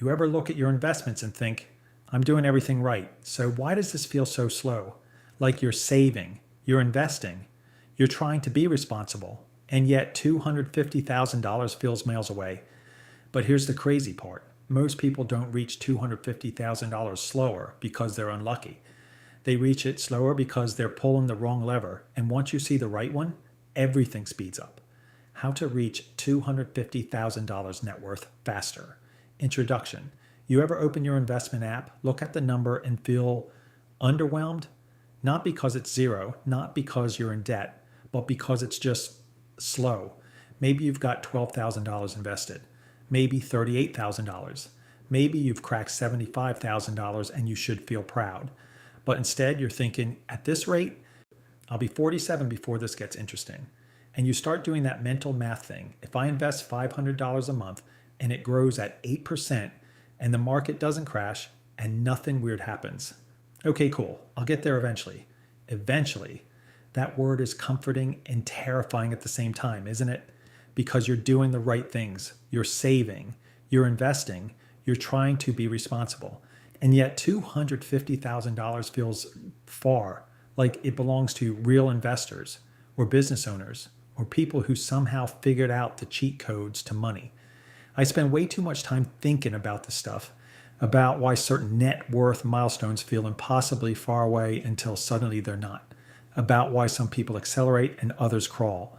You ever look at your investments and think, I'm doing everything right, so why does this feel so slow? Like you're saving, you're investing, you're trying to be responsible, and yet $250,000 feels miles away. But here's the crazy part. Most people don't reach $250,000 slower because they're unlucky. They reach it slower because they're pulling the wrong lever, and once you see the right one, everything speeds up. How to reach $250,000 net worth faster. Introduction. You ever open your investment app, look at the number, and feel underwhelmed? Not because it's zero, not because you're in debt, but because it's just slow. Maybe you've got $12,000 invested, maybe $38,000. Maybe you've cracked $75,000 and you should feel proud. But instead you're thinking, at this rate, I'll be 47 before this gets interesting. And you start doing that mental math thing. If I invest $500 a month and it grows at 8% and the market doesn't crash and nothing weird happens. Okay, cool. I'll get there eventually. Eventually. That word is comforting and terrifying at the same time, isn't it? Because you're doing the right things. You're saving. You're investing. You're trying to be responsible. And yet $250,000 feels far, like it belongs to real investors or business owners or people who somehow figured out the cheat codes to money. I spend way too much time thinking about this stuff, about why certain net worth milestones feel impossibly far away until suddenly they're not, about why some people accelerate and others crawl,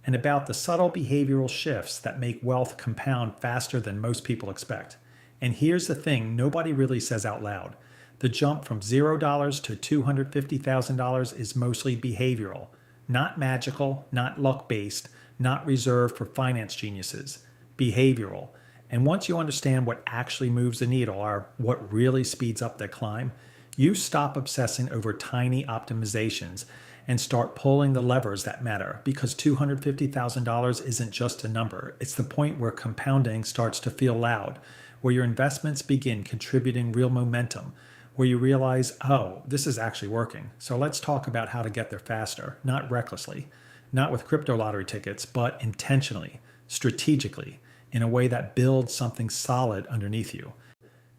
and about the subtle behavioral shifts that make wealth compound faster than most people expect. And here's the thing nobody really says out loud. The jump from $0 to $250,000 is mostly behavioral, not magical, not luck-based, not reserved for finance geniuses. Behavioral. And once you understand what actually moves the needle, or what really speeds up that climb, you stop obsessing over tiny optimizations and start pulling the levers that matter, because $250,000 isn't just a number. It's the point where compounding starts to feel loud, where your investments begin contributing real momentum, where you realize, oh, this is actually working. So let's talk about how to get there faster, not recklessly, not with crypto lottery tickets, but intentionally, strategically, in a way that builds something solid underneath you.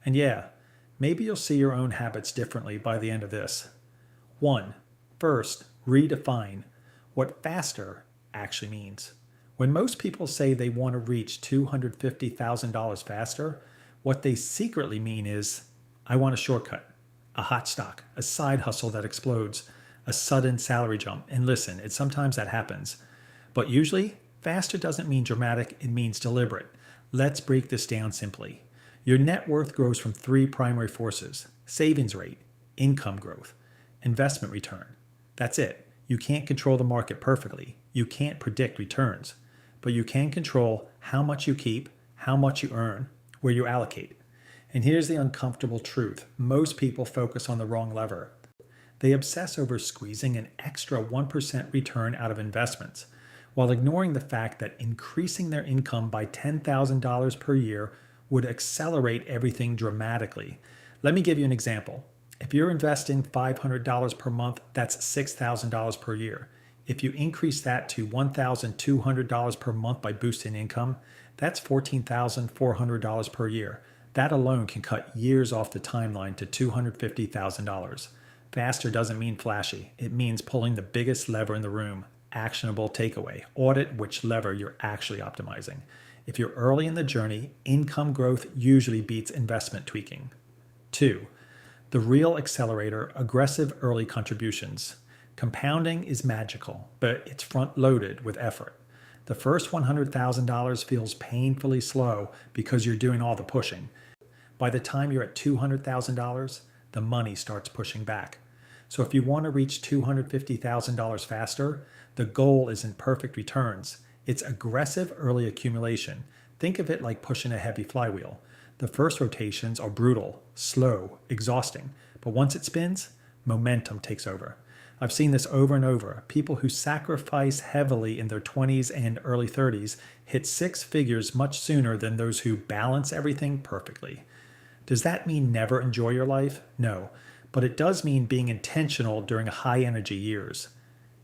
And yeah, maybe you'll see your own habits differently by the end of this. 1. First, redefine what faster actually means. When most people say they want to reach $250,000 faster, what they secretly mean is, I want a shortcut, a hot stock, a side hustle that explodes, a sudden salary jump. And listen, sometimes that happens. But usually, faster doesn't mean dramatic, it means deliberate. Let's break this down simply. Your net worth grows from 3 primary forces: savings rate, income growth, investment return. That's it. You can't control the market perfectly. You can't predict returns. But you can control how much you keep, how much you earn, where you allocate. And here's the uncomfortable truth. Most people focus on the wrong lever. They obsess over squeezing an extra 1% return out of investments, while ignoring the fact that increasing their income by $10,000 per year would accelerate everything dramatically. Let me give you an example. If you're investing $500 per month, that's $6,000 per year. If you increase that to $1,200 per month by boosting income, that's $14,400 per year. That alone can cut years off the timeline to $250,000. Faster doesn't mean flashy. It means pulling the biggest lever in the room. Actionable takeaway. Audit which lever you're actually optimizing. If you're early in the journey, income growth usually beats investment tweaking. 2. The real accelerator, aggressive early contributions. Compounding is magical, but it's front-loaded with effort. The first $100,000 feels painfully slow because you're doing all the pushing. By the time you're at $200,000, the money starts pushing back. So if you want to reach $250,000 faster, the goal isn't perfect returns. It's aggressive early accumulation. Think of it like pushing a heavy flywheel. The first rotations are brutal, slow, exhausting, but once it spins, momentum takes over. I've seen this over and over. People who sacrifice heavily in their 20s and early 30s hit 6 figures much sooner than those who balance everything perfectly. Does that mean never enjoy your life? No, but it does mean being intentional during high energy years.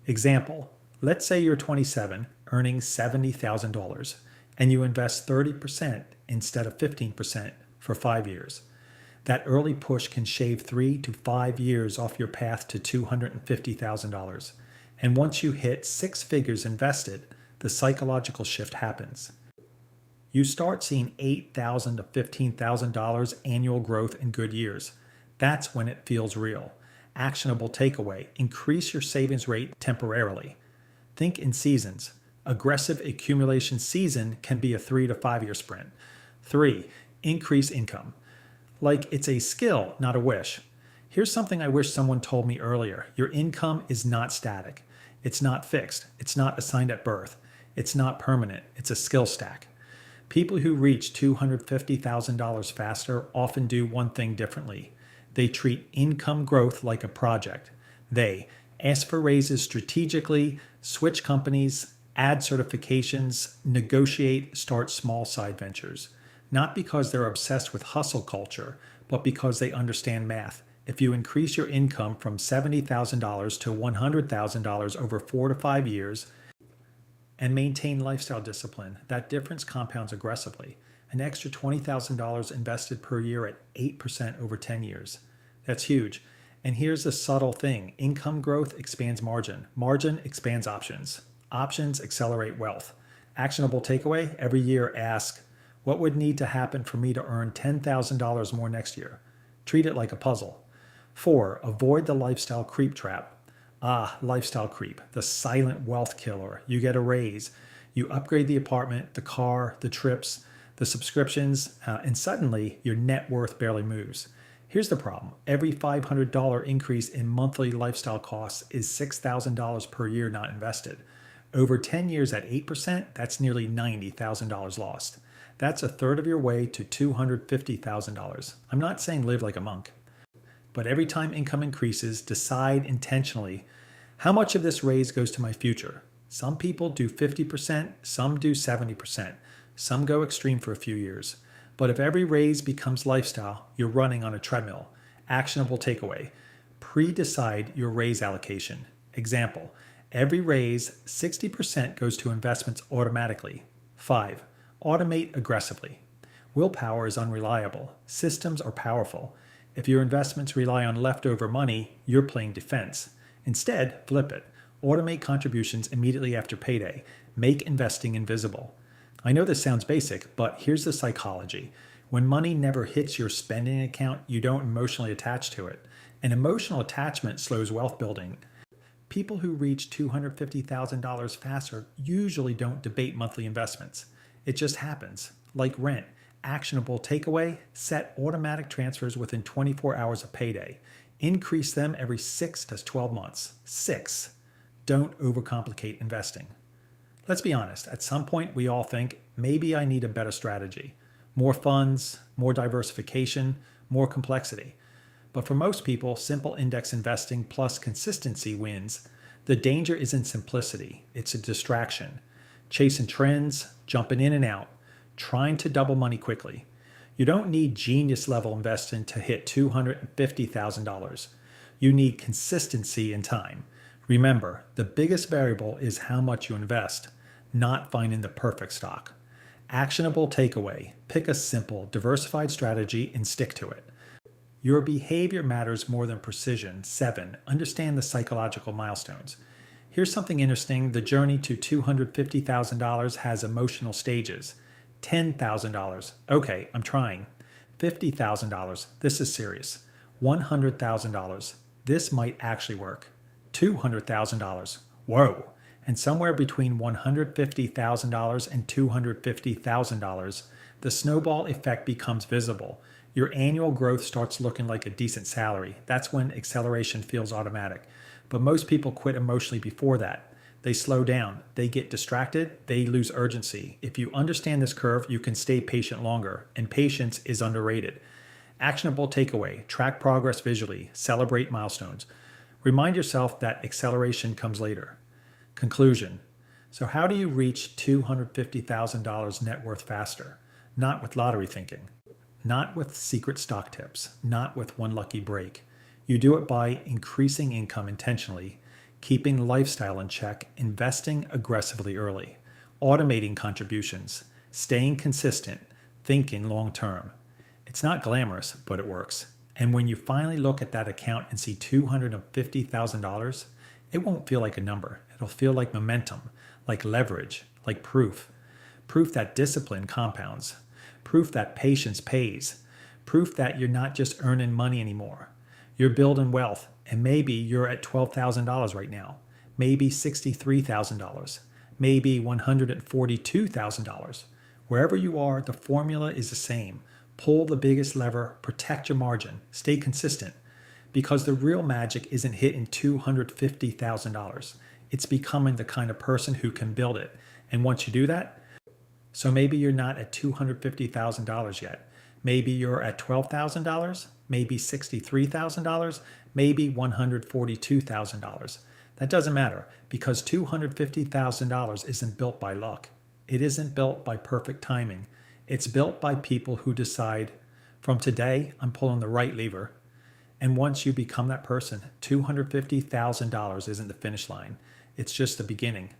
Example, let's say you're 27, earning $70,000, and you invest 30% instead of 15% for 5 years. That early push can shave 3 to 5 years off your path to $250,000. And once you hit 6 figures invested, the psychological shift happens. You start seeing $8,000 to $15,000 annual growth in good years. That's when it feels real. Actionable takeaway: increase your savings rate temporarily. Think in seasons. Aggressive accumulation season can be a 3 to 5 year sprint. 3. Increase income. Like it's a skill, not a wish. Here's something I wish someone told me earlier. Your income is not static. It's not fixed. It's not assigned at birth. It's not permanent. It's a skill stack. People who reach $250,000 faster often do one thing differently. They treat income growth like a project. They ask for raises strategically, switch companies, add certifications, negotiate, start small side ventures. Not because they're obsessed with hustle culture, but because they understand math. If you increase your income from $70,000 to $100,000 over 4 to 5 years and maintain lifestyle discipline, that difference compounds aggressively. An extra $20,000 invested per year at 8% over 10 years. That's huge. And here's the subtle thing. Income growth expands margin. Margin expands options. Options accelerate wealth. Actionable takeaway: every year ask, what would need to happen for me to earn $10,000 more next year? Treat it like a puzzle. 4. Avoid the lifestyle creep trap. Lifestyle creep, the silent wealth killer. You get a raise, you upgrade the apartment, the car, the trips, the subscriptions, and suddenly your net worth barely moves. Here's the problem. Every $500 increase in monthly lifestyle costs is $6,000 per year not invested. Over 10 years at 8%, that's nearly $90,000 lost. That's a third of your way to $250,000. I'm not saying live like a monk, but every time income increases, decide intentionally, how much of this raise goes to my future? Some people do 50%, some do 70%, some go extreme for a few years. But if every raise becomes lifestyle, you're running on a treadmill. Actionable takeaway: pre-decide your raise allocation. Example: every raise, 60% goes to investments automatically. 5. Automate aggressively. Willpower is unreliable. Systems are powerful. If your investments rely on leftover money, you're playing defense. Instead, flip it. Automate contributions immediately after payday. Make investing invisible. I know this sounds basic, but here's the psychology. When money never hits your spending account, you don't emotionally attach to it. An emotional attachment slows wealth building. People who reach $250,000 faster usually don't debate monthly investments. It just happens, like rent. Actionable takeaway: set automatic transfers within 24 hours of payday. Increase them every 6 to 12 months. 6. Don't overcomplicate investing. Let's be honest, at some point we all think, maybe I need a better strategy. More funds, more diversification, more complexity. But for most people, simple index investing plus consistency wins. The danger isn't simplicity, it's a distraction. Chasing trends, jumping in and out, trying to double money quickly. You don't need genius level investing to hit $250,000. You need consistency in time. Remember, the biggest variable is how much you invest, not finding the perfect stock. Actionable takeaway: pick a simple, diversified strategy and stick to it. Your behavior matters more than precision. 7. Understand the psychological milestones. Here's something interesting. The journey to $250,000 has emotional stages. $10,000. Okay, I'm trying. $50,000. This is serious. $100,000. This might actually work. $200,000. Whoa. And somewhere between $150,000 and $250,000, the snowball effect becomes visible. Your annual growth starts looking like a decent salary. That's when acceleration feels automatic. But most people quit emotionally before that. They slow down, they get distracted, they lose urgency. If you understand this curve, you can stay patient longer, and patience is underrated. Actionable takeaway: track progress visually, celebrate milestones. Remind yourself that acceleration comes later. Conclusion: so how do you reach $250,000 net worth faster? Not with lottery thinking, not with secret stock tips, not with one lucky break. You do it by increasing income intentionally, keeping lifestyle in check, investing aggressively early, automating contributions, staying consistent, thinking long term. It's It's not glamorous, but it works. And when you finally look at that account and see $250,000, it won't feel like a number. It'll feel like momentum, like leverage, like proof. Proof that discipline compounds. Proof that patience pays. Proof that you're not just earning money anymore. You're building wealth, and maybe you're at $12,000 right now. Maybe $63,000. Maybe $142,000. Wherever you are, the formula is the same. Pull the biggest lever, protect your margin, stay consistent. Because the real magic isn't hitting $250,000. It's becoming the kind of person who can build it. And once you do that, so maybe you're not at $250,000 yet. Maybe you're at $12,000, maybe $63,000, maybe $142,000. That doesn't matter because $250,000 isn't built by luck. It isn't built by perfect timing. It's built by people who decide, from today, I'm pulling the right lever. And once you become that person, $250,000 isn't the finish line. It's just the beginning.